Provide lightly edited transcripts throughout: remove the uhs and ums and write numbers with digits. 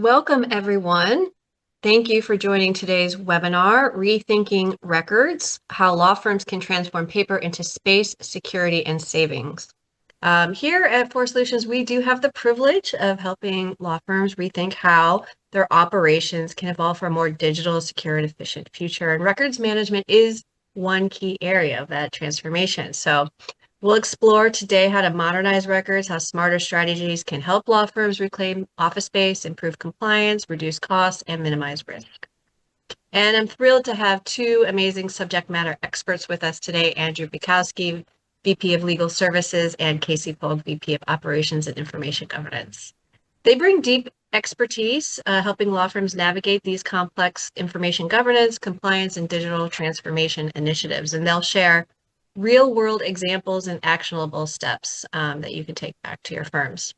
Welcome, everyone. Thank you for joining today's webinar, Rethinking Records, How Law Firms Can Transform Paper into Space, Security, and Savings. Here at Forrest Solutions, we do have the privilege of helping law firms rethink how their operations can evolve for a more digital, secure, and efficient future. And records management is one key area of that transformation. So we'll explore today how to modernize records, how smarter strategies can help law firms reclaim office space, improve compliance, reduce costs, and minimize risk. And I'm thrilled to have two amazing subject matter experts with us today, Andrew Bikowski, VP of Legal Services, and Kaci Polk, VP of Operations and Information Governance. They bring deep expertise helping law firms navigate these complex information governance, compliance, and digital transformation initiatives. And they'll share real-world examples and actionable steps that you can take back to your firms.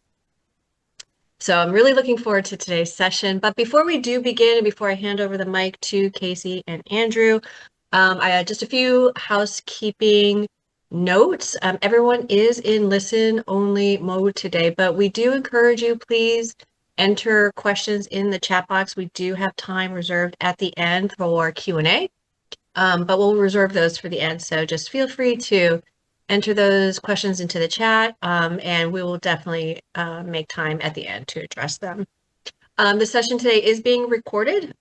So I'm really looking forward to today's session. But before we do begin, and before I hand over the mic to Kaci and Andrew, I had just a few housekeeping notes. Everyone is in listen-only mode today, but we do encourage you, please enter questions in the chat box. We do have time reserved at the end for Q&A. But we'll reserve those for the end. So just feel free to enter those questions into the chat, and we will definitely make time at the end to address them. The session today is being recorded.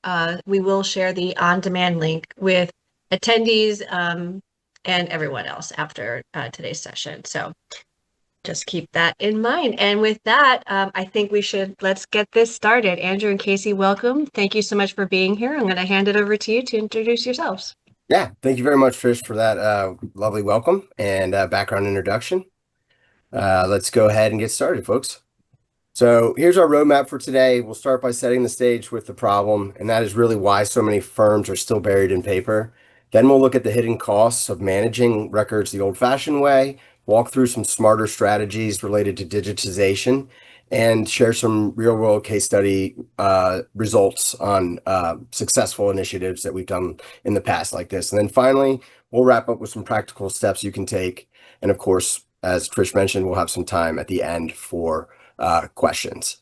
We will share the on-demand link with attendees and everyone else after today's session. So just keep that in mind. And with that, I think let's get this started. Andrew and Kaci, welcome. Thank you so much for being here. I'm going to hand it over to you to introduce yourselves. Yeah, thank you very much, Trish, for that lovely welcome and background introduction. Let's go ahead and get started, folks. So here's our roadmap for today. We'll start by setting the stage with the problem, and that is really why so many firms are still buried in paper. Then we'll look at the hidden costs of managing records the old-fashioned way, walk through some smarter strategies related to digitization, and share some real-world case study results on successful initiatives that we've done in the past like this. And then finally, we'll wrap up with some practical steps you can take. And of course, as Trish mentioned, we'll have some time at the end for questions.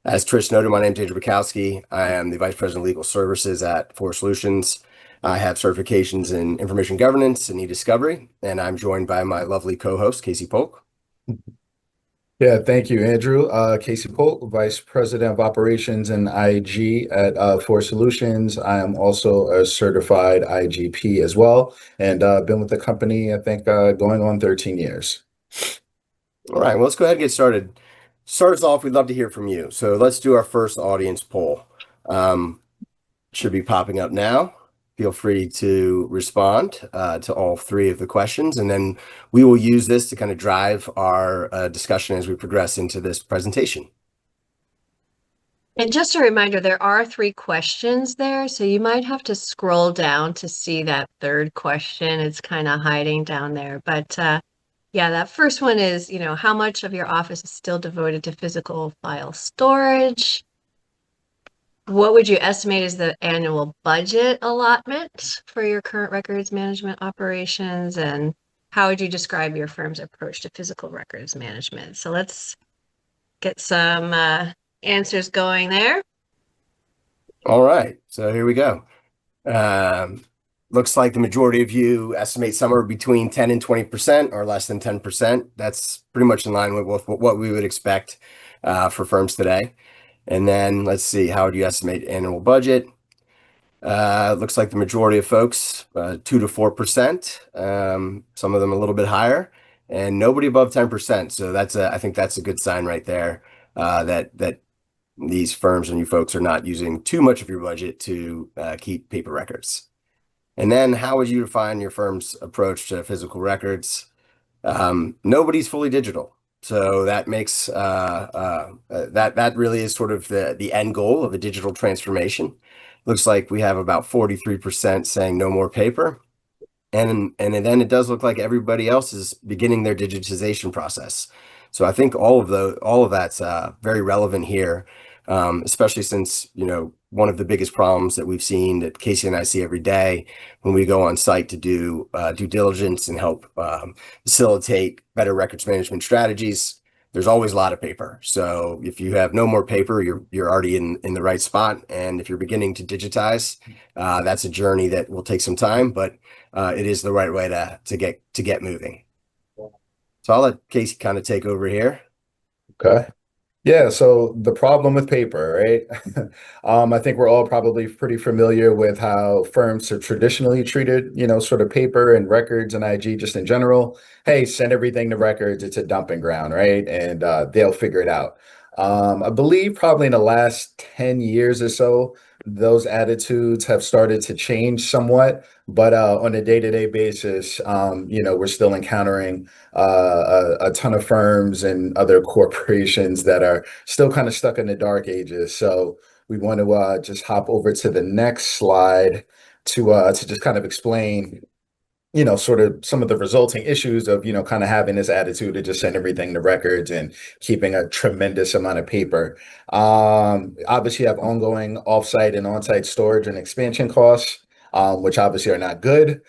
As Trish noted, my name is Andrew Bikowski. I am the Vice President of Legal Services at Forrest Solutions. I have certifications in information governance and e-discovery, and I'm joined by my lovely co-host, Kaci Polk. Yeah, thank you, Andrew. Kaci Polk, Vice President of Operations and IG at Forrest Solutions. I am also a certified IGP as well, and been with the company, I think, going on 13 years. All right, well, let's go ahead and get started. Start us off, we'd love to hear from you. So let's do our first audience poll. Should be popping up now. Feel free to respond to all three of the questions, and then we will use this to kind of drive our discussion as we progress into this presentation. And just a reminder, there are 3 questions there, so you might have to scroll down to see that third question. It's kind of hiding down there. But yeah, that first one is, how much of your office is still devoted to physical file storage? What would you estimate is the annual budget allotment for your current records management operations? And how would you describe your firm's approach to physical records management? So let's get some answers going there. All right, so here we go. Looks like the majority of you estimate somewhere between 10 and 20% or less than 10%. That's pretty much in line with what we would expect for firms today. And then let's see, how would you estimate annual budget? Looks like the majority of folks, 2 to 4%, some of them a little bit higher, and nobody above 10%. So I think that's a good sign right there, that these firms and you folks are not using too much of your budget to keep paper records. And then how would you define your firm's approach to physical records? Nobody's fully digital. So that makes that really is sort of the end goal of a digital transformation. Looks like we have about 43% saying no more paper, and then it does look like everybody else is beginning their digitization process. So I think all of that's very relevant here, especially since one of the biggest problems that we've seen, that Kaci and I see every day when we go on site to do due diligence and help facilitate better records management strategies. there's always a lot of paper. So if you have no more paper, you're already in the right spot. And if you're beginning to digitize, that's a journey that will take some time, but it is the right way to get moving. So I'll let Kaci kind of take over here. Okay. Yeah, so the problem with paper, right? I think we're all probably pretty familiar with how firms have traditionally treated, sort of paper and records and IG just in general. Hey, send everything to records. It's a dumping ground, right? And they'll figure it out. I believe probably in the last 10 years or so, those attitudes have started to change somewhat. But on a day-to-day basis, we're still encountering a ton of firms and other corporations that are still kind of stuck in the dark ages. So we want to just hop over to the next slide to just kind of explain, sort of some of the resulting issues of, kind of having this attitude to just send everything to records and keeping a tremendous amount of paper. Obviously, you have ongoing offsite and onsite storage and expansion costs, which obviously are not good.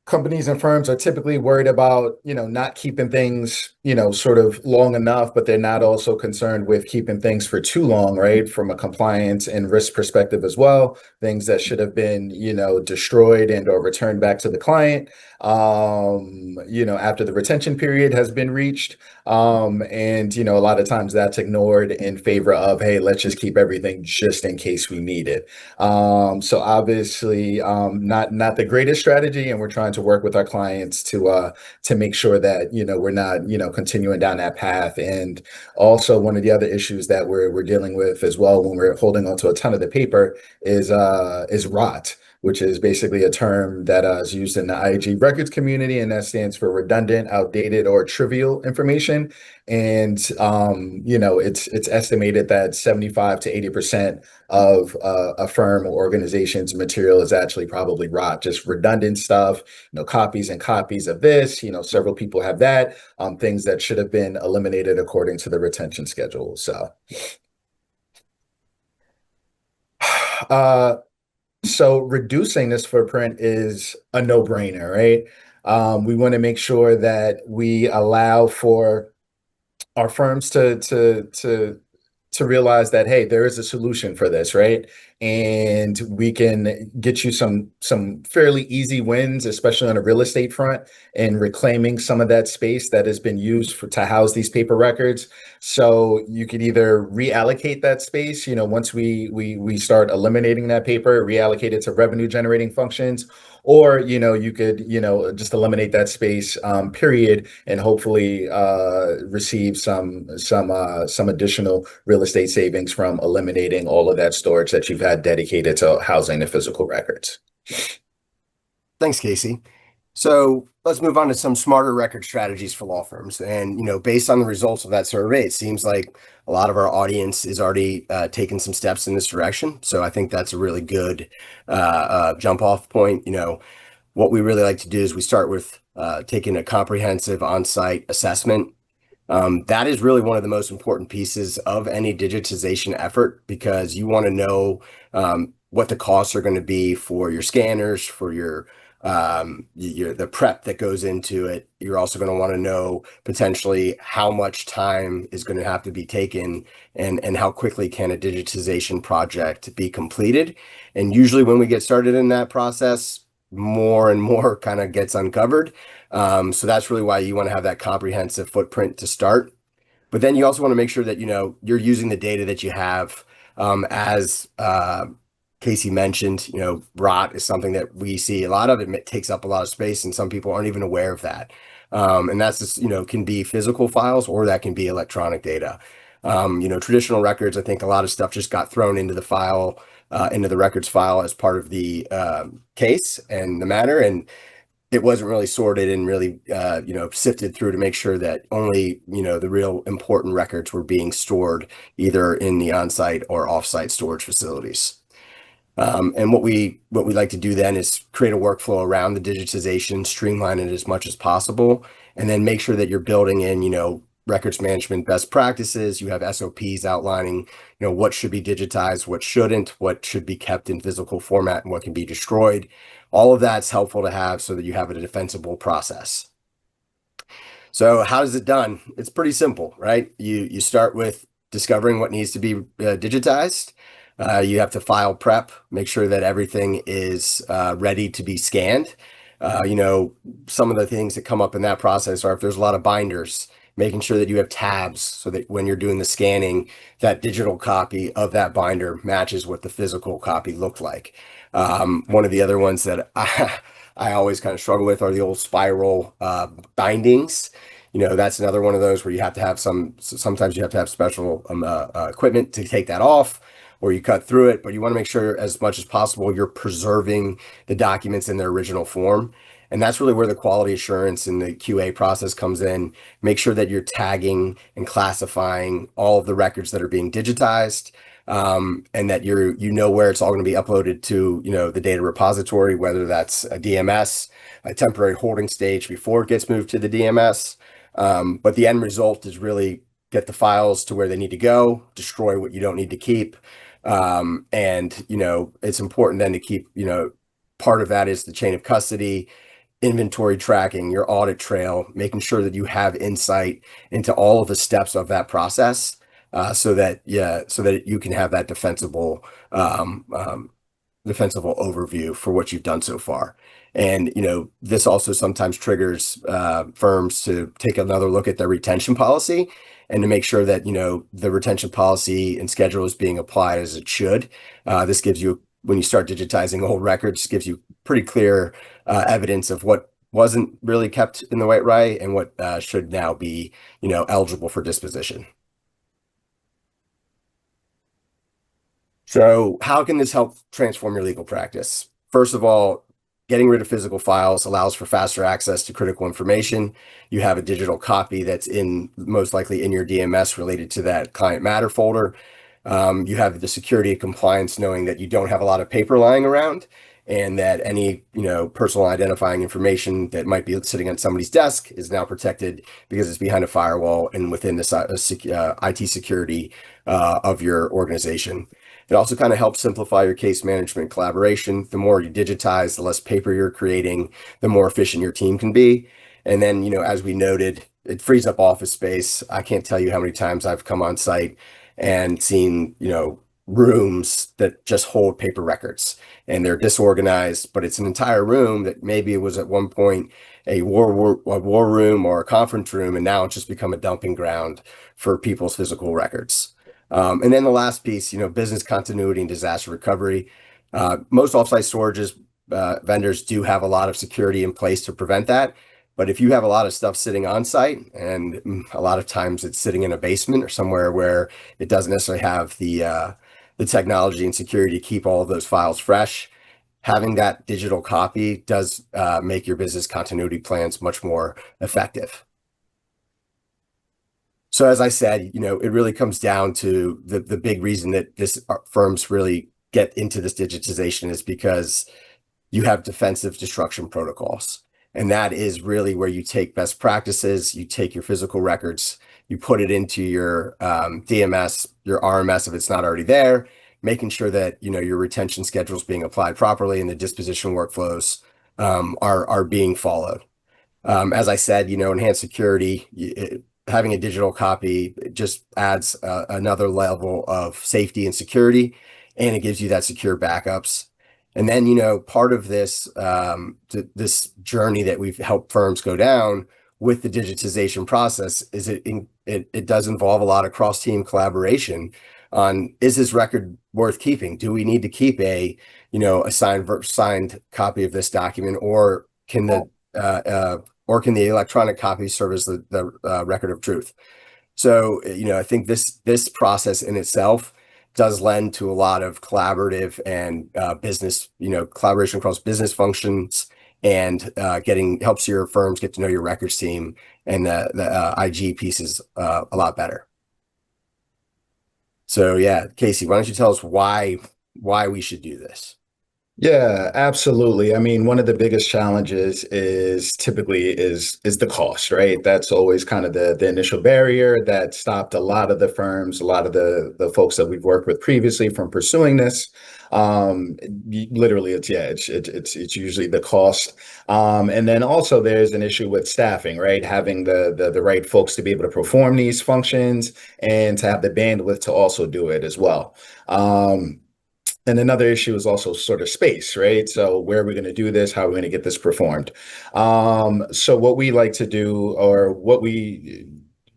Companies and firms are typically worried about, not keeping things, sort of long enough, but they're not also concerned with keeping things for too long, right? From a compliance and risk perspective as well, things that should have been, destroyed and or returned back to the client, after the retention period has been reached. And, a lot of times that's ignored in favor of, hey, let's just keep everything just in case we need it. So obviously, not the greatest strategy, and we're trying to work with our clients to make sure that we're not continuing down that path. And also, one of the other issues that we're dealing with as well when we're holding onto a ton of the paper is rot, which is basically a term that is used in the IG records community, and that stands for redundant, outdated, or trivial information. And it's estimated that 75 to 80% of a firm or organization's material is actually probably rot, just redundant stuff, copies and copies of this, several people have that, things that should have been eliminated according to the retention schedule. So, uh, so reducing this footprint is a no-brainer, right? We want to make sure that we allow for our firms to realize that, hey, there is a solution for this, right? And we can get you some fairly easy wins, especially on a real estate front, and reclaiming some of that space that has been used to house these paper records. So you could either reallocate that space, once we start eliminating that paper, reallocate it to revenue generating functions, or you could just eliminate that space, period, and hopefully receive some additional real estate savings from eliminating all of that storage that you've had dedicated to housing the physical records. Thanks, Kaci. So let's move on to some smarter record strategies for law firms. And, based on the results of that survey, it seems like a lot of our audience is already taking some steps in this direction. So I think that's a really good jump off point. What we really like to do is we start with taking a comprehensive on-site assessment. That is really one of the most important pieces of any digitization effort, because you want to know what the costs are going to be for your scanners, for your the prep that goes into it. You're also going to want to know potentially how much time is going to have to be taken, and how quickly can a digitization project be completed. And usually when we get started in that process, more and more kind of gets uncovered. So that's really why you want to have that comprehensive footprint to start. But then you also want to make sure that, you're using the data that you have, as Kaci mentioned, rot is something that we see a lot of. It takes up a lot of space, and some people aren't even aware of that. And that's just, can be physical files, or that can be electronic data. Traditional records, I think a lot of stuff just got thrown into the file, into the records file as part of the case and the matter. And it wasn't really sorted and really, sifted through to make sure that only, the real important records were being stored either in the on-site or off-site storage facilities. And what we like to do then is create a workflow around the digitization, streamline it as much as possible, and then make sure that you're building in, records management best practices. You have SOPs outlining, what should be digitized, what shouldn't, what should be kept in physical format, and what can be destroyed. All of that's helpful to have so that you have a defensible process. So how is it done? It's pretty simple, right? You start with discovering what needs to be digitized. You have to file prep, make sure that everything is ready to be scanned. You know, some of the things that come up in that process are if there's a lot of binders, making sure that you have tabs so that when you're doing the scanning, that digital copy of that binder matches what the physical copy looked like. One of the other ones that I always kind of struggle with are the old spiral bindings. You know, that's another one of those where you have to have sometimes you have to have special equipment to take that off, or you cut through it, but you want to make sure as much as possible you're preserving the documents in their original form. And that's really where the quality assurance and the QA process comes in. Make sure that you're tagging and classifying all of the records that are being digitized, and that you know where it's all going to be uploaded to, you know, the data repository, whether that's a DMS, a temporary holding stage before it gets moved to the DMS. But the end result is really get the files to where they need to go, destroy what you don't need to keep. And, you know, it's important then to keep, you know, part of that is the chain of custody, inventory tracking, your audit trail, making sure that you have insight into all of the steps of that process, so that you can have that um, um, defensible overview for what you've done so far. And, you know, this also sometimes triggers firms to take another look at their retention policy and to make sure that, you know, the retention policy and schedule is being applied as it should. This gives you, when you start digitizing old records, gives you pretty clear evidence of what wasn't really kept in the right and what should now be, you know, eligible for disposition. So how can this help transform your legal practice? First of all, getting rid of physical files allows for faster access to critical information. You have a digital copy that's most likely in your DMS related to that client matter folder. You have the security and compliance knowing that you don't have a lot of paper lying around, and that any, you know, personal identifying information that might be sitting on somebody's desk is now protected because it's behind a firewall and within the IT security of your organization. It also kind of helps simplify your case management collaboration. The more you digitize, the less paper you're creating, the more efficient your team can be. And then, you know, as we noted, it frees up office space. I can't tell you how many times I've come on site and seen, you know, rooms that just hold paper records and they're disorganized, but it's an entire room that maybe it was at one point a war room or a conference room, and now it's just become a dumping ground for people's physical records. And then the last piece, you know, business continuity and disaster recovery. Most offsite storages vendors do have a lot of security in place to prevent that. But if you have a lot of stuff sitting on site, and a lot of times it's sitting in a basement or somewhere where it doesn't necessarily have the technology and security to keep all of those files fresh, having that digital copy does make your business continuity plans much more effective. So as I said, you know, it really comes down to the big reason that firms really get into this digitization is because you have defensive destruction protocols. And that is really where you take best practices, you take your physical records, you put it into your DMS, your RMS if it's not already there, making sure that, you know, your retention schedule is being applied properly and the disposition workflows are being followed. As I said, you know, enhanced security, having a digital copy just adds another level of safety and security, and it gives you that secure backups. And then, you know, part of this this journey that we've helped firms go down with the digitization process is it does involve a lot of cross-team collaboration on, is this record worth keeping? Do we need to keep a, you know, a signed copy of this document, or can the electronic copy serve as the record of truth? So, you know, I think this process in itself does lend to a lot of collaborative and business, you know, collaboration across business functions, and helps your firms get to know your records team and the IG pieces a lot better. So yeah, Kaci, why don't you tell us why we should do this? Yeah, absolutely. I mean, one of the biggest challenges is typically is the cost, right? That's always kind of the initial barrier that stopped a lot of the firms, a lot of the folks that we've worked with previously from pursuing this. Literally, it's usually the cost. And then also there's an issue with staffing, right? Having the right folks to be able to perform these functions and to have the bandwidth to also do it as well. And another issue is also sort of space, right? So where are we going to do this? How are we going to get this performed? So what we like to do, or what we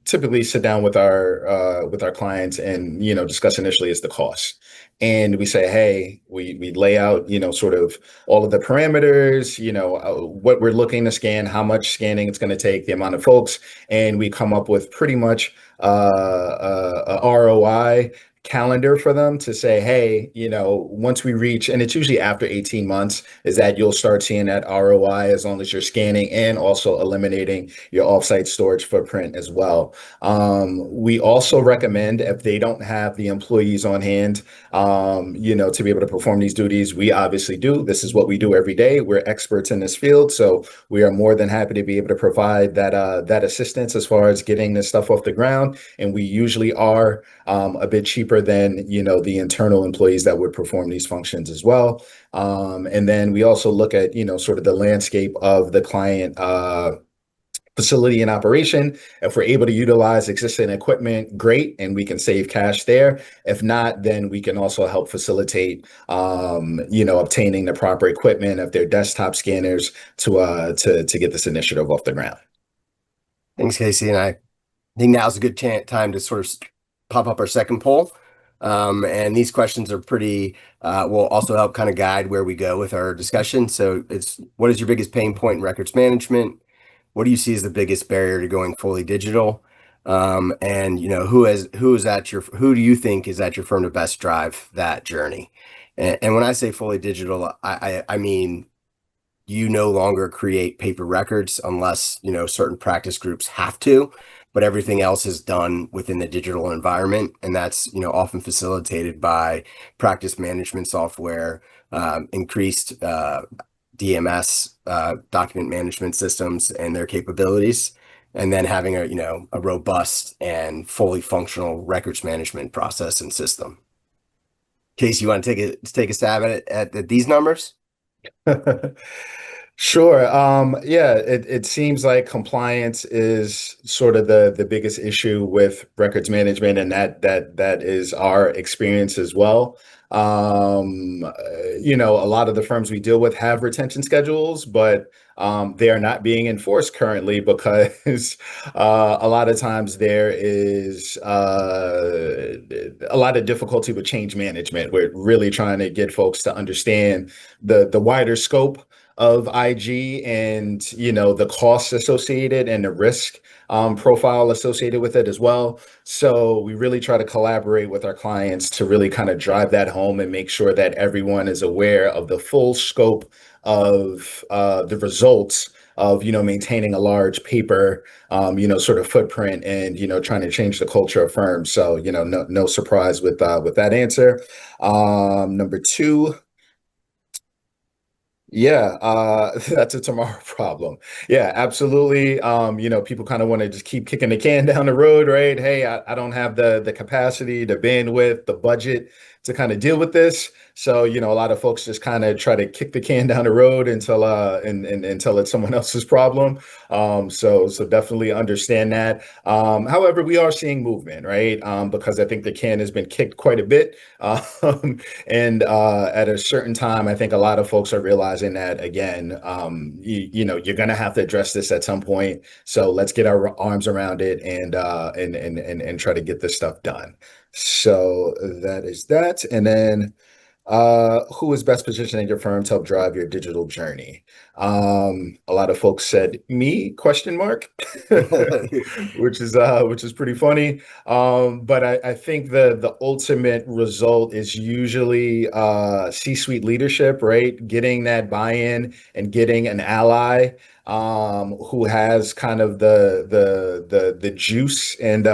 typically sit down with our clients and discuss initially is the cost. And we say, hey, we lay out sort of all of the parameters, what we're looking to scan, how much scanning it's going to take, the amount of folks, and we come up with pretty much a ROI calendar for them to say, hey, once we reach, and it's usually after 18 months, is that you'll start seeing that ROI as long as you're scanning and also eliminating your offsite storage footprint as well. We also recommend, if they don't have the employees on hand, to be able to perform these duties, we obviously do. This is what we do every day. We're experts in this field, so we are more than happy to be able to provide that assistance as far as getting this stuff off the ground. And we usually are a bit cheaper than the internal employees that would perform these functions as well. And then we also look at sort of the landscape of the client facility and operation. If we're able to utilize existing equipment, great, and we can save cash there. If not, then we can also help facilitate, obtaining the proper equipment of their desktop scanners to get this initiative off the ground. Thanks, Casey. And I think now's a good time to sort of pop up our second poll. And these questions are pretty, will also help kind of guide where we go with our discussion. So it's, what is your biggest pain point in records management? What do you see as the biggest barrier to going fully digital? And who do you think is at your firm to best drive that journey? And when I say fully digital, I mean you no longer create paper records unless, certain practice groups have to, but everything else is done within the digital environment. And that's, often facilitated by practice management software, increased DMS, document management systems and their capabilities, and then having a robust and fully functional records management process and system. Casey, you want to take a stab at it at these numbers? Sure. Yeah, it seems like compliance is sort of the biggest issue with records management, and that is our experience as well. A lot of the firms we deal with have retention schedules, but they are not being enforced currently because a lot of times there is a lot of difficulty with change management. We're really trying to get folks to understand the wider scope of IG and the costs associated and the risk profile associated with it as well. So we really try to collaborate with our clients to really kind of drive that home and make sure that everyone is aware of the full scope of the results of maintaining a large paper sort of footprint and trying to change the culture of firms. So no surprise with that answer. Number two. Yeah, that's a tomorrow problem. Yeah, absolutely. People kind of want to just keep kicking the can down the road, right? Hey, I don't have the capacity, the bandwidth, the budget to kind of deal with this. So, a lot of folks just kind of try to kick the can down the road until until it's someone else's problem. So definitely understand that. However, we are seeing movement, right? Because I think the can has been kicked quite a bit. And at a certain time, I think a lot of folks are realizing that again, you're going to have to address this at some point. So let's get our arms around it and try to get this stuff done. So that is that. And then who is best positioned in your firm to help drive your digital journey? A lot of folks said me, question mark, which is pretty funny. But I think the ultimate result is usually C-suite leadership, right? Getting that buy-in and getting an ally who has kind of the juice and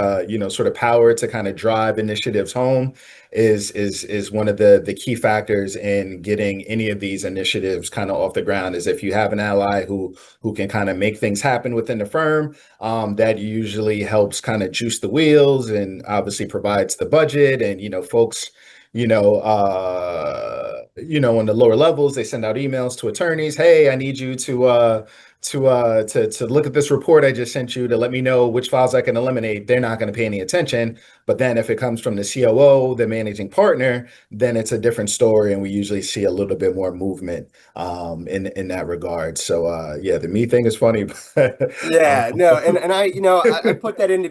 sort of power to kind of drive initiatives home is one of the key factors in getting any of these initiatives kind of off the ground. Is if you have an ally who can kind of make things happen within the firm, that usually helps kind of juice the wheels and obviously provides the budget. And folks, on the lower levels, they send out emails to attorneys. Hey, I need you to look at this report I just sent you to let me know which files I can eliminate. They're not going to pay any attention. But then if it comes from the COO, the managing partner, then it's a different story, and we usually see a little bit more movement in that regard. So yeah, the me thing is funny. Yeah, no, and I put that in to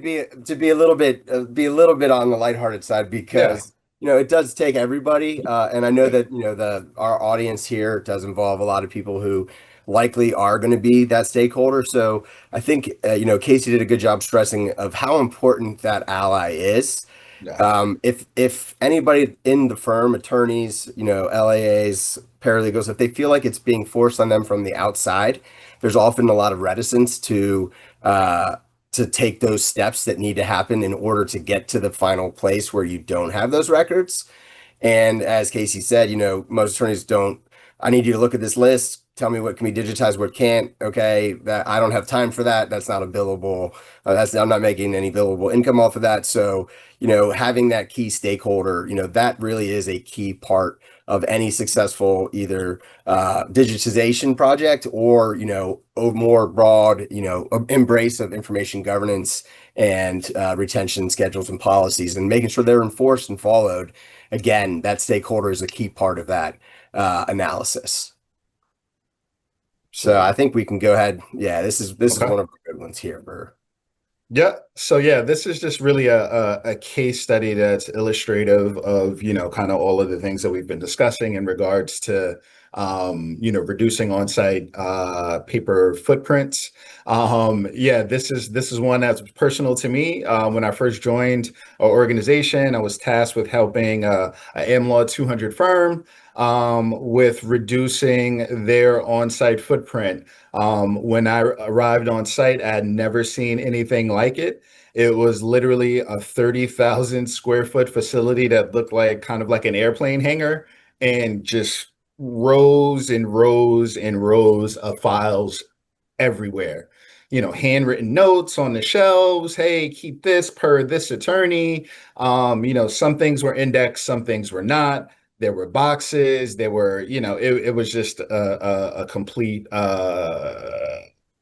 be a little bit on the lighthearted side Yeah, because it does take everybody, and I know that the our audience here does involve a lot of people who likely are going to be that stakeholder. So I think Kaci did a good job stressing of how important that ally is. yeah, If anybody in the firm, attorneys, LAAs, paralegals, if they feel like it's being forced on them from the outside, there's often a lot of reticence uh, to take those steps that need to happen in order to get to the final place where you don't have those records. And as Kaci said, most attorneys don't. I need you to look at this list. Tell me what can be digitized, what can't. Okay, that I don't have time for that. That's not a billable. I'm not making any billable income off of that. So, having that key stakeholder, that really is a key part of any successful either digitization project or a more broad embrace of information governance and retention schedules and policies and making sure they're enforced and followed. Again, that stakeholder is a key part of that analysis. So I absolutely. think we can go ahead. Yeah, this is Okay. one of the good ones here, Burr. Yeah. So yeah, this is just really a case study that's illustrative of, kind of all of the things that we've been discussing in regards to, reducing on-site paper footprints. Yeah, this is one that's personal to me. When I first joined our organization, I was tasked with helping a AmLaw 200 firm with reducing their on-site footprint. When I arrived on site, I had never seen anything like it. It was literally a 30,000 square foot facility that looked like kind of like an airplane hangar and just rows and rows and rows of files everywhere. Handwritten notes on the shelves. Hey, keep this per this attorney. Some things were indexed, some things were not. There were boxes. There were, it was just a complete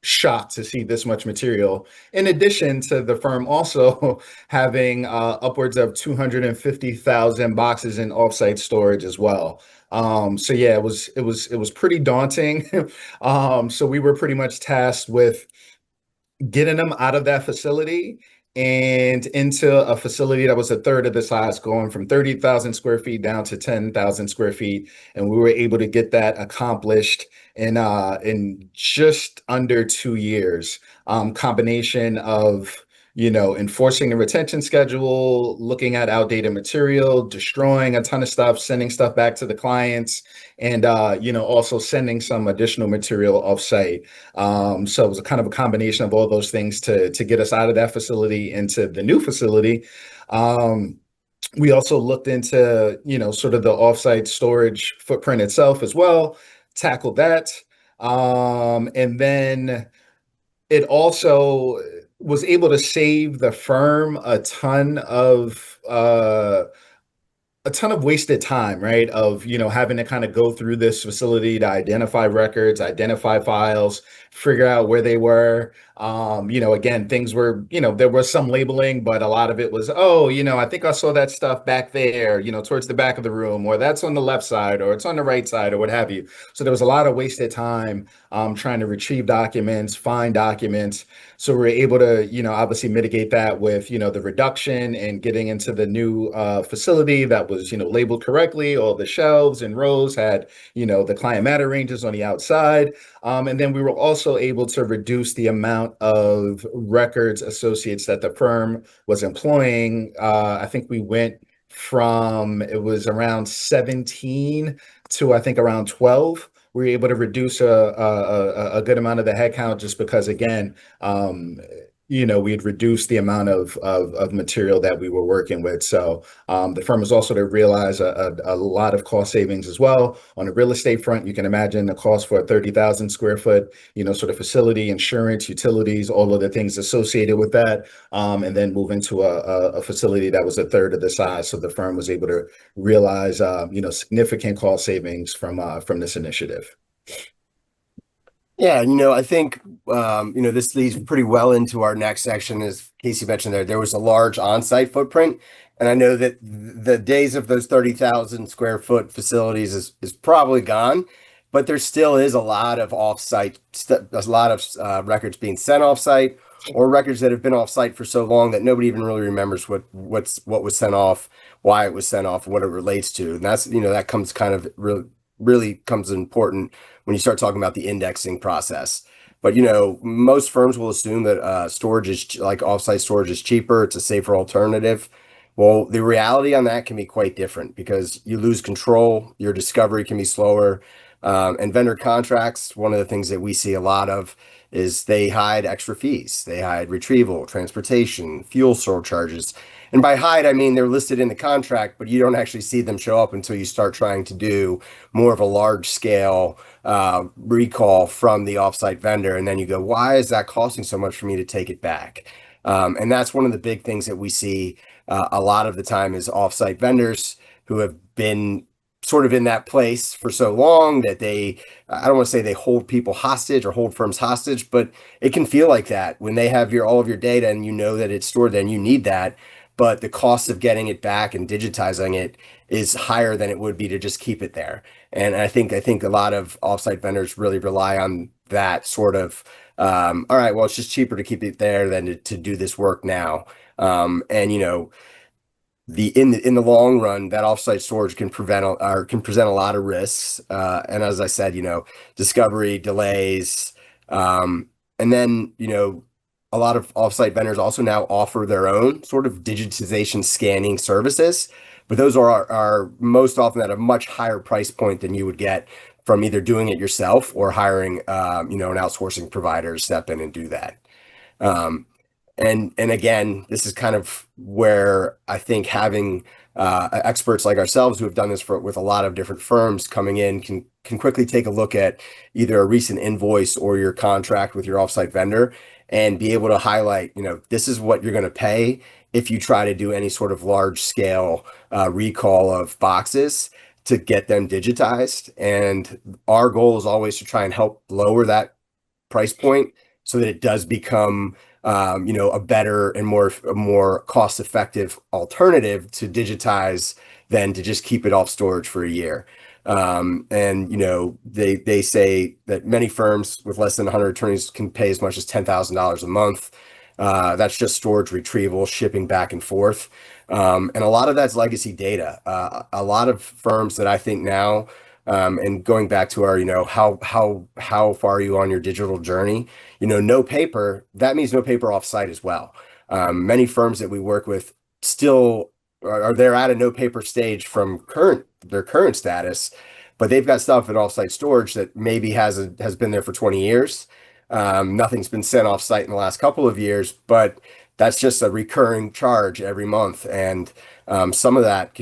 shock to see this much material. In addition to the firm also having upwards of 250,000 boxes in offsite storage as well. So yeah, it was pretty daunting. So we were pretty much tasked with getting them out of that facility and into a facility that was a third of the size, going from 30,000 square feet down to 10,000 square feet. And we were able to get that accomplished in just under 2 years. Combination of enforcing the retention schedule, looking at outdated material, destroying a ton of stuff, sending stuff back to the clients, and also sending some additional material offsite. So it was a kind of a combination of all those things to get us out of that facility into the new facility. Um, we also looked into, sort of the offsite storage footprint itself as well, tackled that. And then it also was able to save the firm a ton of wasted time, right? Of, having to kind of go through this facility to identify records, identify files, figure out where they were. Again, things were, there was some labeling, but a lot of it was, oh, I think I saw that stuff back there, towards the back of the room, or that's on the left side, or it's on the right side, or what have you. So there was a lot of wasted time trying to retrieve documents, find documents. So we're able to, obviously mitigate that with, the reduction and getting into the new facility that was, labeled correctly. All the shelves and rows had, the client matter ranges on the outside. And then we were also able to reduce the amount of records associates that the firm was employing. I think we went from, it was around 17 to I think around 12 we were able to reduce a good amount of the headcount just because, again, we had reduced the amount of material that we were working with. So the firm was also to realize a lot of cost savings as well. On the real estate front, you can imagine the cost for a 30,000 square foot, sort of facility, insurance, utilities, all of the things associated with that, and then move into a facility that was a third of the size. So the firm was able to realize, significant cost savings from this initiative. Yeah, I think this leads pretty well into our next section. As Kaci mentioned, there was a large on-site footprint, and I know that the days of those 30,000 square foot facilities is probably gone, but there still is a lot of off-site, a lot of records being sent off-site, or records that have been off-site for so long that nobody even really remembers what was sent off, why it was sent off, what it relates to, and that's that comes kind of really comes important when you start talking about the indexing process. But most firms will assume that storage is like offsite storage is cheaper, it's a safer alternative. Well, the reality on that can be quite different because you lose control, your discovery can be slower, and vendor contracts. One of the things that we see a lot of is they hide extra fees. They hide retrieval, transportation, fuel surcharges. And by hide, I mean they're listed in the contract, but you don't actually see them show up until you start trying to do more of a large scale recall from the offsite vendor. And then you go, why is that costing so much for me to take it back? And that's one of the big things that we see a lot of the time is offsite vendors who have been sort of in that place for so long that I don't want to say they hold people hostage or hold firms hostage, but it can feel like that when they have all of your data and that it's stored there and you need that. But the cost of getting it back and digitizing it is higher than it would be to just keep it there. And I think a lot of offsite vendors really rely on that sort of, all right, well, it's just cheaper to keep it there than to do this work now. And in the long run, that offsite storage can present a lot of risks. And as I said, discovery delays, and then a lot of offsite vendors also now offer their own sort of digitization scanning services, but those are most often at a much higher price point than you would get from either doing it yourself or hiring an outsourcing provider to step in and do that. Um, and again, this is kind of where I think having experts like ourselves who have done this with a lot of different firms coming in can quickly take a look at either a recent invoice or your contract with your offsite vendor and be able to highlight, this is what you're going to pay if you try to do any sort of large scale recall of boxes to get them digitized. And our goal is always to try and help lower that price point so that it does become a better and more cost-effective alternative to digitize than to just keep it off storage for a year. And they say that many firms with less than 100 attorneys can pay as much as $10,000 a month. That's just storage, retrieval, shipping back and forth. And a lot of that's legacy data. A lot of firms that I think now, and going back to our, how far are you on your digital journey? No paper, that means no paper offsite as well. Many firms that we work with still are they're at a no paper stage from their current status, but they've got stuff in offsite storage that maybe has been there for 20 years. Nothing's been sent offsite in the last couple of years, but that's just a recurring charge every month. And some of that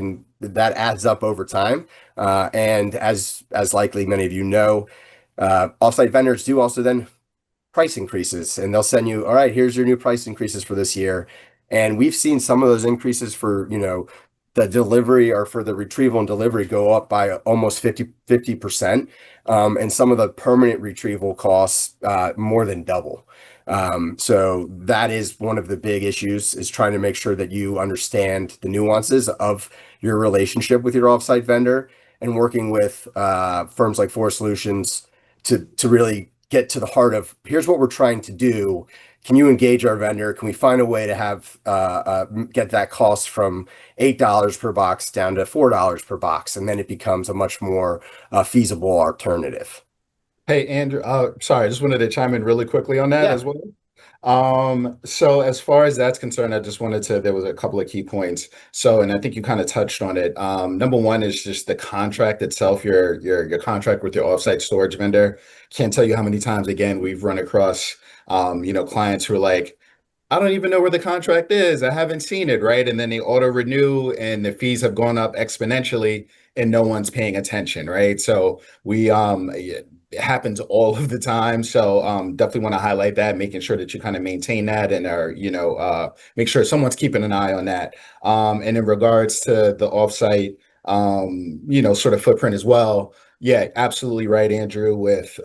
adds up over time. And as likely many of you know, offsite vendors do also then price increases, and they'll send you, all right, here's your new price increases for this year. And we've seen some of those increases for, the delivery or for the retrieval and delivery go up by almost 50%. And some of the permanent retrieval costs more than double. So that is one of the big issues, is trying to make sure that you understand the nuances of your relationship with your offsite vendor and working with firms like Forrest Solutions to really get to the heart of, here's what we're trying to do. Can you engage our vendor? Can we find a way to have get that cost from $8 per box down to $4 per box, and then it becomes a much more feasible alternative. Hey, Andrew, sorry, I just wanted to chime in really quickly on that Yeah. as well. So as far as that's concerned, I just wanted to, there was a couple of key points. So, and I think you kind of touched on it. Number one is just the contract itself, your contract with your offsite storage vendor. Can't tell you how many times, again, we've run across, clients who are like, I don't even know where the contract is. I haven't seen it, right? And then they auto renew and the fees have gone up exponentially and no one's paying attention, right? So it happens all of the time. So definitely want to highlight that, making sure that you kind of maintain that and are, make sure someone's keeping an eye on that. And in regards to the offsite, sort of footprint as well. Yeah, absolutely right, Andrew, with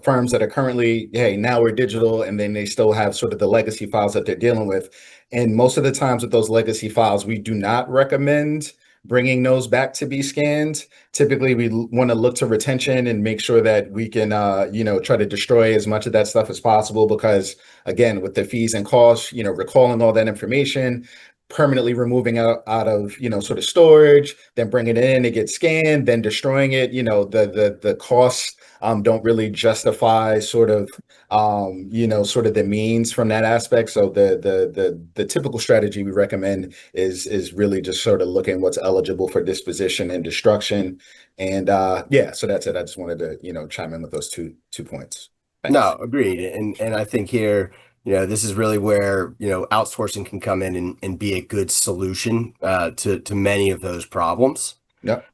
firms that are currently, hey, now we're digital, and then they still have sort of the legacy files that they're dealing with. And most of the times with those legacy files, we do not recommend bringing those back to be scanned. Typically, we want to look to retention and make sure that we can, try to destroy as much of that stuff as possible. Because again, with the fees and costs, recalling all that information, permanently removing out of sort of storage, then bringing it in, it gets scanned, then destroying it. The costs don't really justify sort of the means from that aspect. So the typical strategy we recommend is really just sort of looking what's eligible for disposition and destruction. And yeah, so that's it. I just wanted to, chime in with those two points. Thanks. No, agreed. And I think here, this is really where, outsourcing can come in and be a good solution to many of those problems. Yep.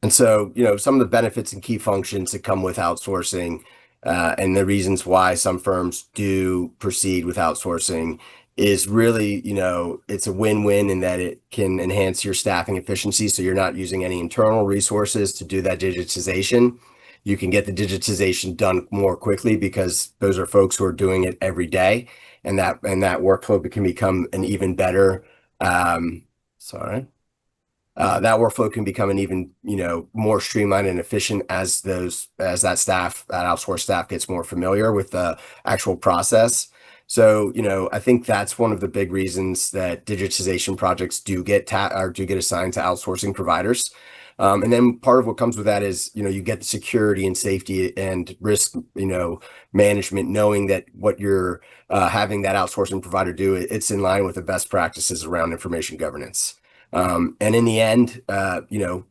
And so, some of the benefits and key functions that come with outsourcing, and the reasons why some firms do proceed with outsourcing is really, it's a win-win in that it can enhance your staffing efficiency. So you're not using any internal resources to do that digitization. You can get the digitization done more quickly because those are folks who are doing it every day, and that workflow can become an even better, sorry. That workflow can become an even, more streamlined and efficient as that outsourced staff gets more familiar with the actual process. So, I think that's one of the big reasons that digitization projects do get assigned to outsourcing providers. And then part of what comes with that is, you get the security and safety and risk, management, knowing that what you're having that outsourcing provider do, it's in line with the best practices around information governance. And in the end, the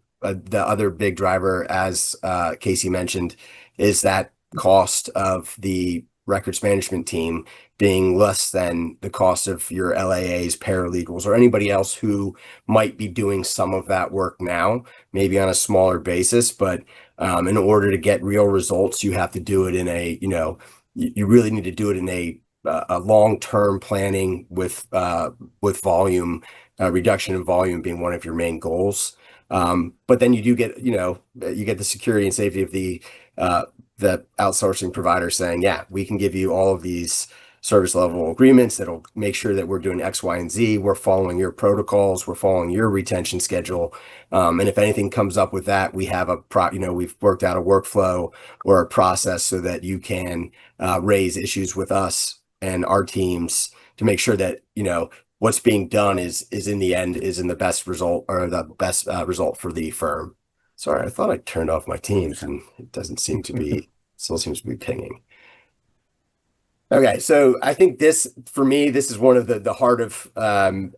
other big driver, as Kaci mentioned, is that cost of the records management team being less than the cost of your LAAs, paralegals, or anybody else who might be doing some of that work now, maybe on a smaller basis. But in order to get real results, you have to do it in you really need to do it in a long-term planning with volume, reduction in volume being one of your main goals. But then you do get, you get the security and safety of the outsourcing provider saying, yeah, we can give you all of these service level agreements that'll make sure that we're doing X, Y, and Z. We're following your protocols. We're following your retention schedule. And if anything comes up with that, we have we've worked out a workflow or a process so that you can raise issues with us and our teams to make sure that, what's being done is in the end is in the best result or the best result for the firm. Sorry, I thought I turned off my Teams and it doesn't seem to be, still seems to be pinging. Okay, so I think for me, this is one of the heart of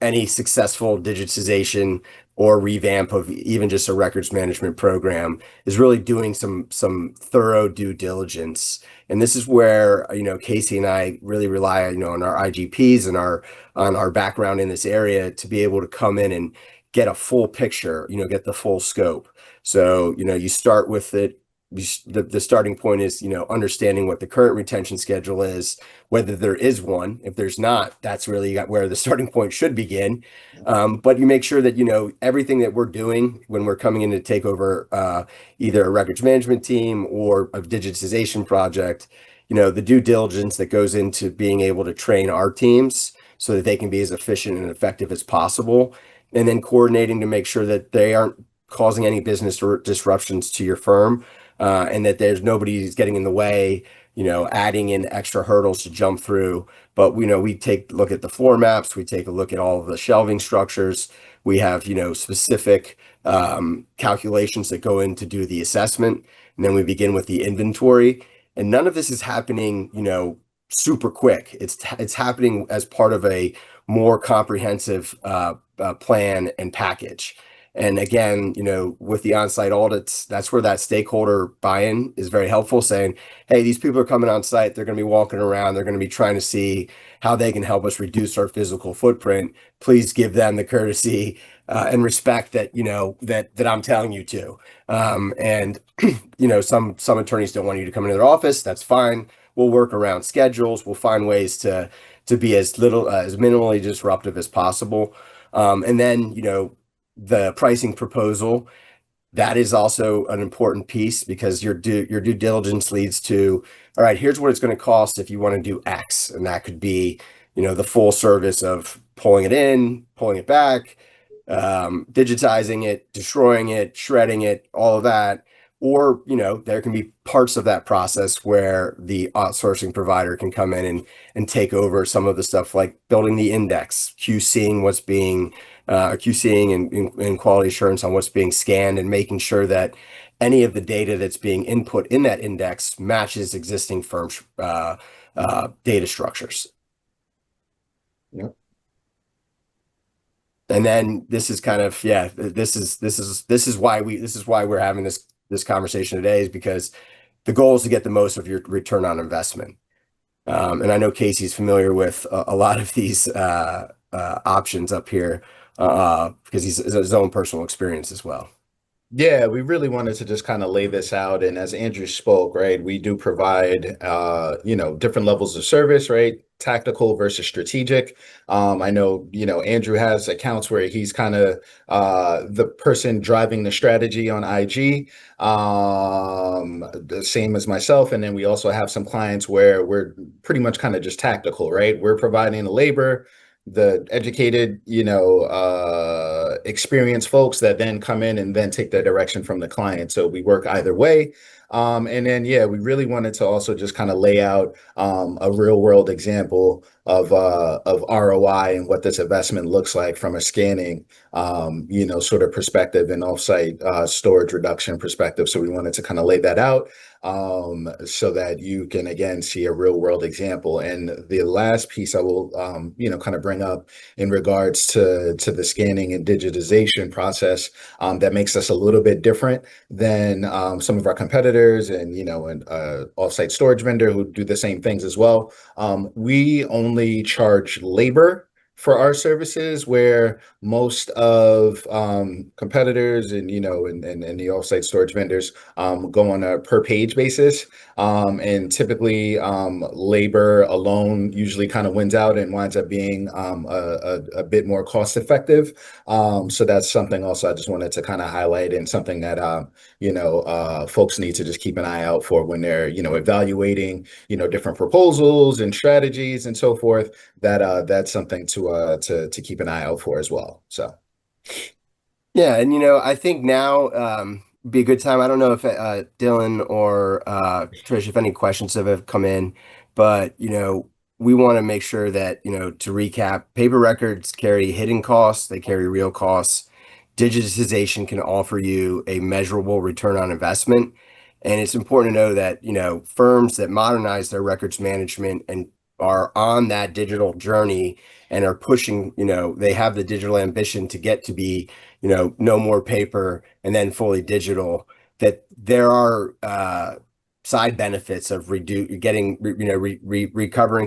any successful digitization or revamp of even just a records management program is really doing some thorough due diligence. And this is where, Kaci and I really rely, on our IGPs and on our background in this area to be able to come in and get a full picture, get the full scope. So, you start with it. The starting point is, understanding what the current retention schedule is, whether there is one. If there's not, that's really where the starting point should begin. But you make sure that, everything that we're doing when we're coming in to take over either a records management team or a digitization project, the due diligence that goes into being able to train our teams so that they can be as efficient and effective as possible. And then coordinating to make sure that they aren't causing any business disruptions to your firm. And that there's nobody's getting in the way adding in extra hurdles to jump through. But we take a look at the floor maps, we take a look at all of the shelving structures. We have, specific calculations that go in to do the assessment. And then we begin with the inventory. And none of this is happening, super quick. It's happening as part of a more comprehensive plan and package. And again, with the on-site audits, that's where that stakeholder buy-in is very helpful, saying, hey, these people are coming on site, they're going to be walking around, they're going to be trying to see how they can help us reduce our physical footprint. Please give them the courtesy and respect that, that I'm telling you to. And some attorneys don't want you to come into their office. That's fine. We'll work around schedules. We'll find ways to be as little as minimally disruptive as possible. And then, the pricing proposal, that is also an important piece, because your due diligence leads to, all right, here's what it's going to cost if you want to do X. And that could be, the full service of pulling it in, pulling it back, digitizing it, destroying it, shredding it, all of that. Or, there can be parts of that process where the outsourcing provider can come in and take over some of the stuff, like building the index, QCing what's being QCing and quality assurance on what's being scanned, and making sure that any of the data that's being input in that index matches existing firm data structures. Yep. And then this is kind of, this is why we're having this conversation today, is because the goal is to get the most of your return on investment. And I know Kaci's familiar with a lot of these options up here, because he's his own personal experience as well. Yeah, we really wanted to just kind of lay this out. And as Andrew spoke, right, we do provide, different levels of service, right? Tactical versus strategic. I know, Andrew has accounts where he's kind of the person driving the strategy on IG, the same as myself. And then we also have some clients where we're pretty much kind of just tactical, right? We're providing the labor, the educated, experienced folks that then come in and then take the direction from the client. So we work either way. And then, we really wanted to also just kind of lay out a real world example of ROI and what this investment looks like from a scanning, sort of perspective and offsite storage reduction perspective. So we wanted to kind of lay that out so that you can, again, see a real world example. And the last piece I will, kind of bring up in regards to the scanning and digitization process that makes us a little bit different than some of our competitors and, an offsite storage vendor who do the same things as well. We only charge labor for our services, where most of competitors and and the offsite storage vendors go on a per page basis, and typically labor alone usually kind of wins out and winds up being a bit more cost effective. So that's something also I just wanted to kind of highlight, and something that folks need to just keep an eye out for when they're evaluating different proposals and strategies and so forth. That's something to keep an eye out for as well. So Yeah, and I think now be a good time. I don't know if Dylan or Trish, if any questions have come in, but we want to make sure that, to recap, paper records carry hidden costs, they carry real costs. Digitization can offer you a measurable return on investment. And it's important to know that, firms that modernize their records management and are on that digital journey and are pushing, they have the digital ambition to get to be, no more paper and then fully digital, that there are side benefits of recovering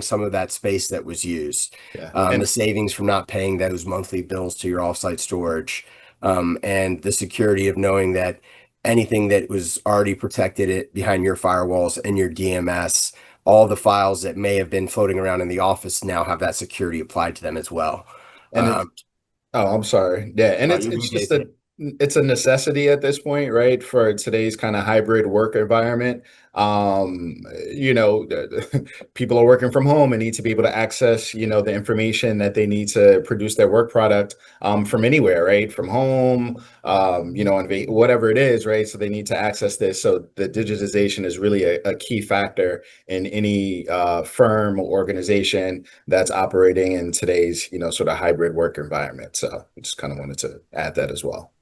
some of that space that was used. yeah, The and savings from not paying those monthly bills to your offsite storage, and the security of knowing that anything that was already protected behind your firewalls and your DMS, all the files that may have been floating around in the office now have that security applied to them as well. and it's Oh, I'm sorry. Yeah, and it's You it's just Jason. a necessity at this point, right? For today's kind of hybrid work environment. You know, people are working from home and need to be able to access, you know, the information that they need to produce their work product from anywhere, right? From home, you know, and whatever it is, right? So they need to access this. So the digitization is really a key factor in any firm or organization that's operating in today's, you know, sort of hybrid work environment. So I just kind of wanted to add that as well.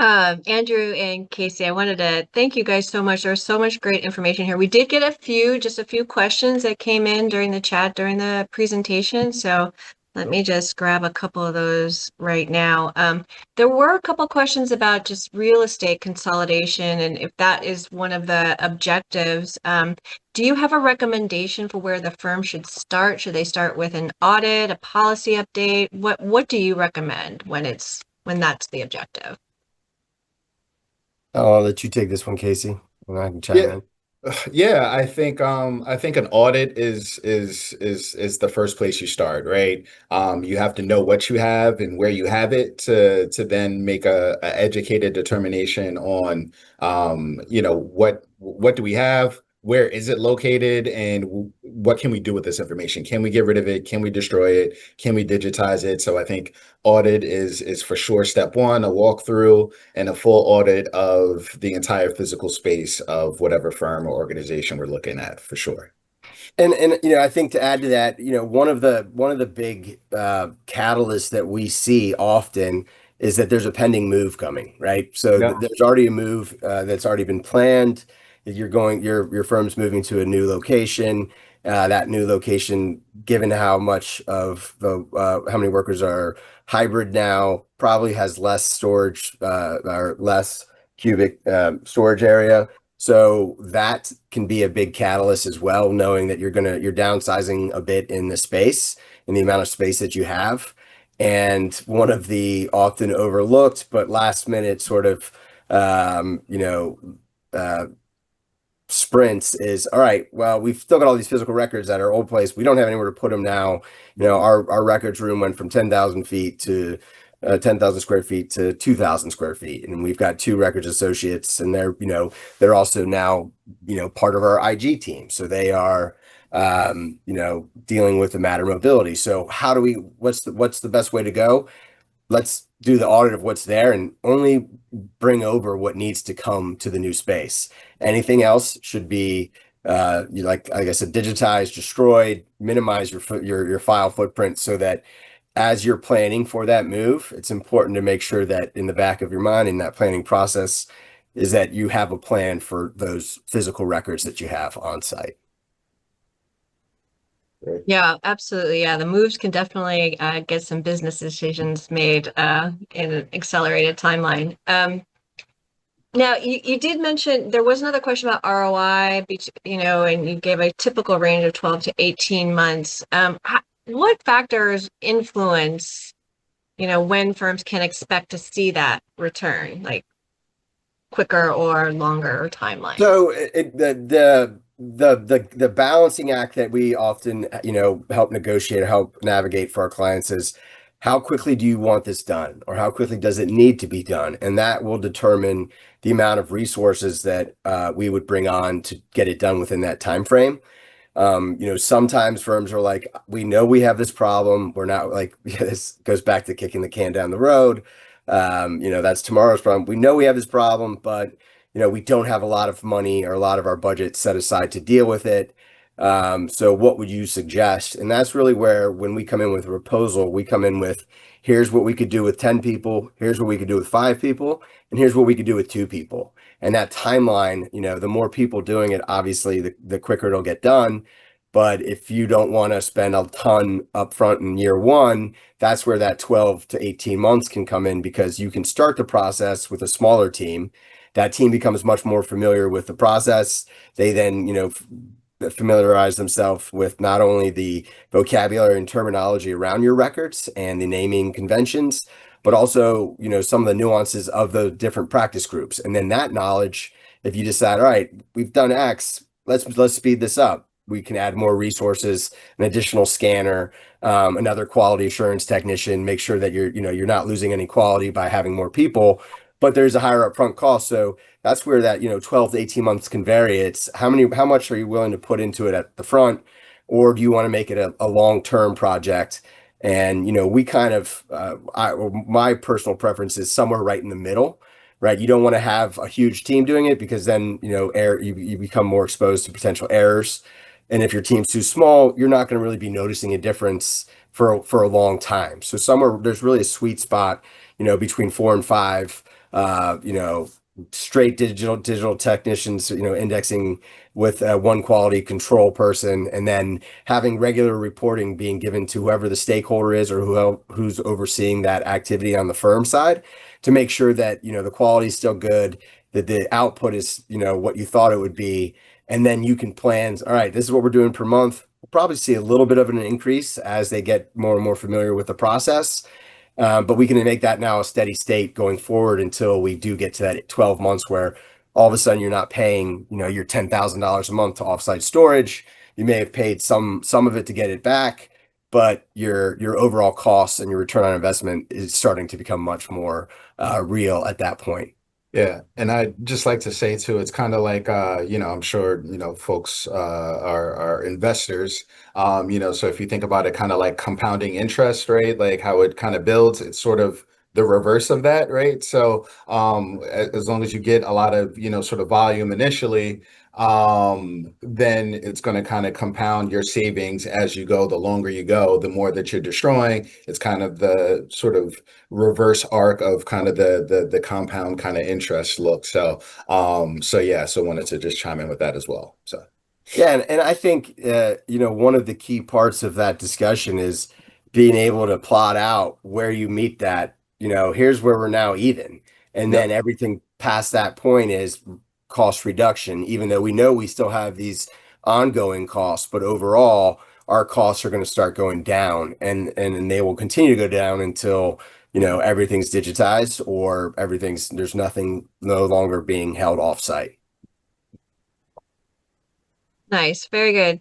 Andrew and Kaci, I wanted to thank you guys so much. There's so much great information here. We did get just a few questions that came in during the chat during the presentation. So let me just grab a couple of those right now. There were a couple questions about just real estate consolidation and if that is one of the objectives. Do you have a recommendation for where the firm should start? Should they start with an audit, a policy update? What do you recommend when that's the objective? I'll let you take this one, Kaci, and I can chime Yeah. in. Yeah, I think an audit is the first place you start, right? You have to know what you have and where you have it to then make a educated determination on you know, what do we have? Where is it located and what can we do with this information? Can we get rid of it? Can we destroy it? Can we digitize it? So I think audit is for sure step one, a walkthrough and a full audit of the entire physical space of whatever firm or organization we're looking at for sure. And you know, I think to add to that, you know, one of the big catalysts that we see often is that there's a pending move coming, right? So Yeah. there's already a move that's already been planned. Your firm's moving to a new location. That new location, given how much of the how many workers are hybrid now, probably has less storage or less cubic storage area. So that can be a big catalyst as well, knowing that you're downsizing a bit in the space, in the amount of space that you have. And one of the often overlooked but last minute sort of you know uh, sprints is all right. Well, we've still got all these physical records at our old place. We don't have anywhere to put them now. You know, our records room went from 10,000 feet to 10,000 square feet to 2,000 square feet, and we've got two records associates, and they're also now part of our IG team, so they are dealing with the matter mobility. So how do we? What's the best way to go? Let's do the audit of what's there and only bring over what needs to come to the new space. Anything else should be like I said, digitized, destroyed, minimize your file footprint so that as you're planning for that move, it's important to make sure that in the back of your mind in that planning process is that you have a plan for those physical records that you have on site. Yeah, absolutely. Yeah, the moves can definitely get some business decisions made in an accelerated timeline. Now, you did mention there was another question about ROI, and you gave a typical range of 12 to 18 months. What factors influence, when firms can expect to see that return, like quicker or longer timeline? So the balancing act that we often help negotiate or help navigate for our clients is how quickly do you want this done, or how quickly does it need to be done, and that will determine the amount of resources that we would bring on to get it done within that time frame. Sometimes firms are like, we know we have this problem. We're not like, this goes back to kicking the can down the road. That's tomorrow's problem. We know we have this problem, but we don't have a lot of money or a lot of our budget set aside to deal with it. So what would you suggest? And that's really where, when we come in with a proposal, we come in with, here's what we could do with 10 people, here's what we could do with 5 people, and here's what we could do with 2 people. And that timeline, the more people doing it, obviously, the quicker it'll get done. But if you don't want to spend a ton upfront in year one, that's where that 12 to 18 months can come in, because you can start the process with a smaller team. That team becomes much more familiar with the process. They then, familiarize themselves with not only the vocabulary and terminology around your records and the naming conventions, but also, some of the nuances of the different practice groups. And then that knowledge, if you decide, all right, we've done X, let's speed this up. We can add more resources, an additional scanner, another quality assurance technician, make sure that you're not losing any quality by having more people. but there's a higher upfront cost. So that's where that, 12 to 18 months can vary. It's how much are you willing to put into it at the front, or do you want to make it a long-term project? And, we kind of, my personal preference is somewhere right in the middle, right? You don't want to have a huge team doing it because then, you become more exposed to potential errors. And if your team's too small, you're not going to really be noticing a difference for a long time. So somewhere there's really a sweet spot, between 4 and 5, uh, you know, straight digital technicians, indexing with one quality control person, and then having regular reporting being given to whoever the stakeholder is or who's overseeing that activity on the firm side to make sure that, the quality is still good, that the output is, what you thought it would be. And then you can plan, all right, this is what we're doing per month. We'll probably see a little bit of an increase as they get more and more familiar with the process. But we can make that now a steady state going forward until we do get to that 12 months where all of a sudden you're not paying, your $10,000 a month to offsite storage. You may have paid some of it to get it back, but your overall costs and your return on investment is starting to become much more real at that point. Yeah, and I just like to say too, it's kind of like I'm sure folks are investors. So if you think about it kind of like compounding interest, right? Like how it kind of builds, it's sort of the reverse of that, right? So as long as you get a lot of, sort of volume initially, then it's going to kind of compound your savings as you go. The longer you go, the more that you're destroying. It's kind of the sort of reverse arc of kind of the compound kind of interest look. So yeah, so wanted to just chime in with that as well. So Yeah, and I think one of the key parts of that discussion is being able to plot out where you meet that, here's where we're now even. And then yep. everything past that point is cost reduction, even though we know we still have these ongoing costs, but overall our costs are going to start going down and they will continue to go down until, everything's digitized or there's nothing no longer being held offsite. Nice, very good.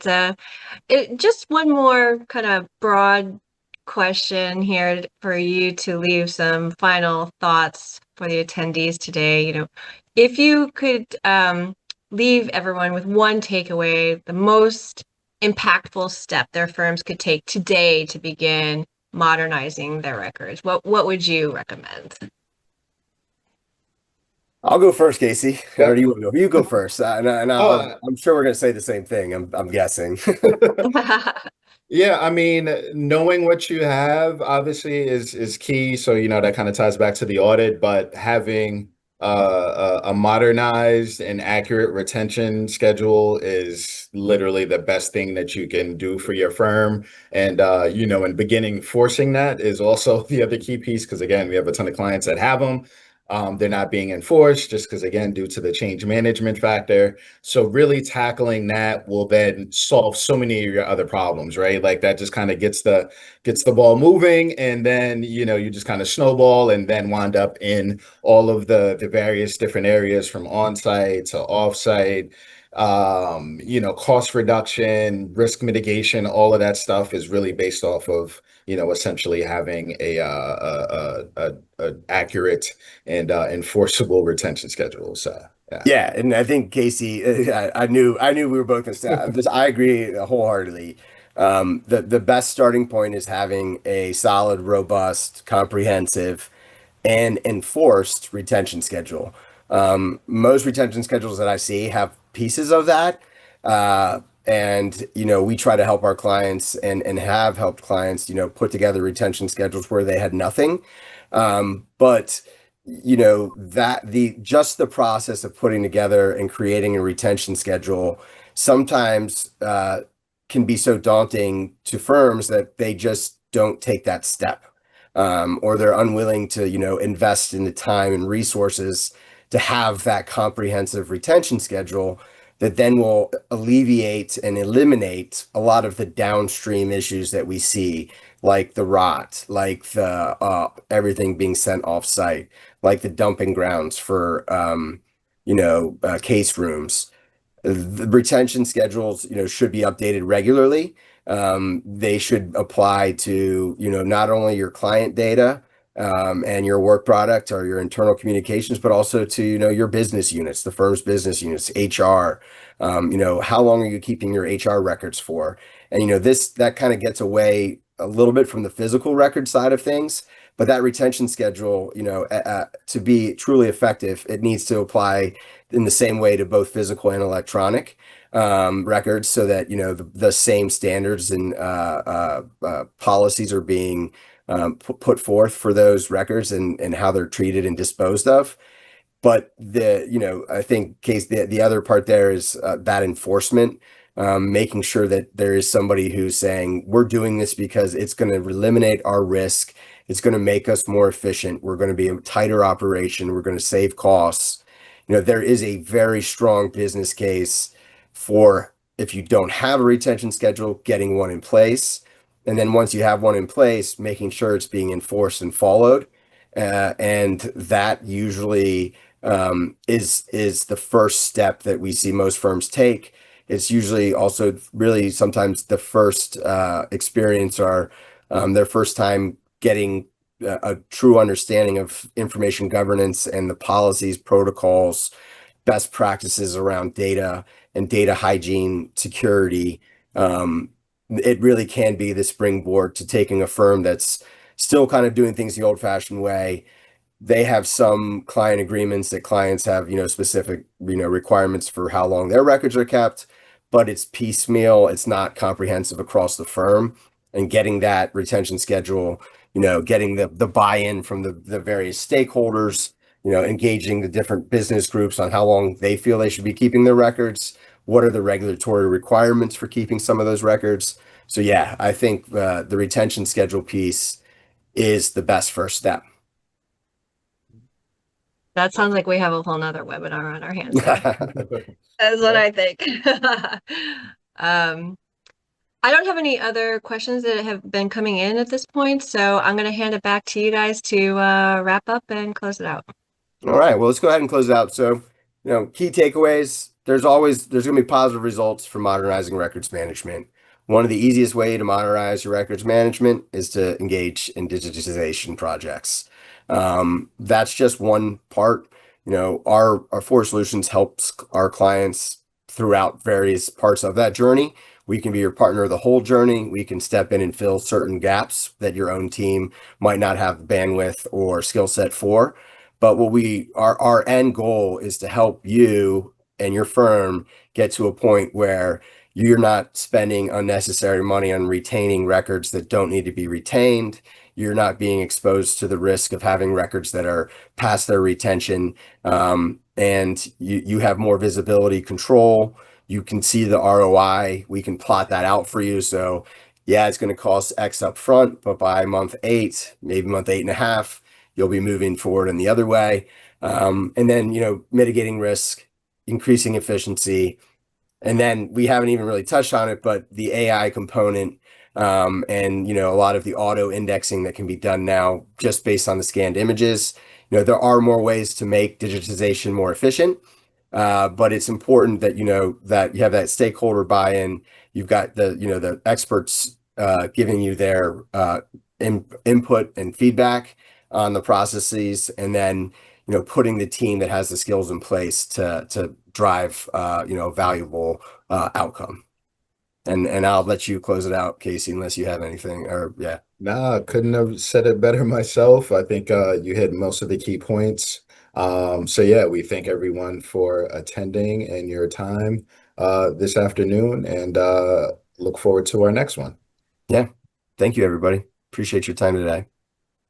Just one more kind of broad question here for you to leave some final thoughts for the attendees today. If you could leave everyone with one takeaway, the most impactful step their firms could take today to begin modernizing their records, what would you recommend? I'll go first, Casey. Or do Yep. you want to go? You go first, Oh, I'm sure we're going to say the same thing. I'm guessing. yeah, I mean, knowing what you have obviously is key. So, that kind of ties back to the audit, but having a modernized and accurate retention schedule is literally the best thing that you can do for your firm. And and beginning forcing that is also the other key piece because again, we have a ton of clients that have them. They're not being enforced just because, again, due to the change management factor. So really tackling that will then solve so many of your other problems, right? Like that just kind of gets the ball moving, and then you just kind of snowball, and then wind up in all of the various different areas from on-site to off-site. Cost reduction, risk mitigation, all of that stuff is really based off of essentially having a accurate and enforceable retention schedule. So yeah. Yeah, and I think Casey, I knew we were both going to say this. I agree wholeheartedly. The best starting point is having a solid, robust, comprehensive, and enforced retention schedule. Most retention schedules that I see have pieces of that. And we try to help our clients and have helped clients, put together retention schedules where they had nothing. But that the process of putting together and creating a retention schedule sometimes can be so daunting to firms that they just don't take that step, or they're unwilling to invest in the time and resources to have that comprehensive retention schedule that then will alleviate and eliminate a lot of the downstream issues that we see, like the rot, like the everything being sent off site, like the dumping grounds for case rooms. The retention schedules, should be updated regularly. They should apply to, not only your client data, and your work product or your internal communications, but also to, your business units, the firm's business units, HR. How long are you keeping your HR records for? And, that kind of gets away a little bit from the physical record side of things, but that retention schedule, to be truly effective, it needs to apply in the same way to both physical and electronic records, so that the same standards and policies are being put forth for those records, and how they're treated and disposed of. But I think the other part there is that enforcement, making sure that there is somebody who's saying, we're doing this because it's going to eliminate our risk. It's going to make us more efficient. We're going to be a tighter operation. We're going to save costs. There is a very strong business case for, if you don't have a retention schedule, getting one in place. And then once you have one in place, making sure it's being enforced and followed. And that usually is the first step that we see most firms take. It's usually also really sometimes the first experience, or their first time getting a true understanding of information governance and the policies, protocols, best practices around data and data hygiene, security. It really can be the springboard to taking a firm that's still kind of doing things the old-fashioned way. They have some client agreements that clients have, specific, requirements for how long their records are kept, but it's piecemeal. It's not comprehensive across the firm. And getting that retention schedule, getting the buy-in from the various stakeholders, engaging the different business groups on how long they feel they should be keeping their records. What are the regulatory requirements for keeping some of those records? So yeah, I think the retention schedule piece is the best first step. That sounds like we have a whole nother webinar on our hands there. That's what I think. I don't have any other questions that have been coming in at this point, so I'm going to hand it back to you guys to wrap up and close it out. All right, well, let's go ahead and close it out. So, key takeaways, there's going to be positive results for modernizing records management. One of the easiest way to modernize your records management is to engage in digitization projects. That's just one part. Our Forrest Solutions helps our clients throughout various parts of that journey. We can be your partner of the whole journey. We can step in and fill certain gaps that your own team might not have bandwidth or skill set for. But our end goal is to help you and your firm get to a point where you're not spending unnecessary money on retaining records that don't need to be retained. You're not being exposed to the risk of having records that are past their retention. And you have more visibility, control. You can see the ROI. We can plot that out for you. So yeah, it's going to cost X up front, but by month 8, maybe month 8.5, you'll be moving forward in the other way. And then, mitigating risk, increasing efficiency. And then we haven't even really touched on it, but the AI component, and, a lot of the auto indexing that can be done now just based on the scanned images. There are more ways to make digitization more efficient. But it's important that that you have that stakeholder buy-in. You've got the experts giving you their input and feedback on the processes, and then putting the team that has the skills in place to drive a valuable outcome. And I'll let you close it out, Kaci, unless you have anything. Or yeah. Nah, couldn't have said it better myself. I think you hit most of the key points. So yeah, we thank everyone for attending and your time this afternoon, and look forward to our next one. Yeah. Thank you, everybody. Appreciate your time today.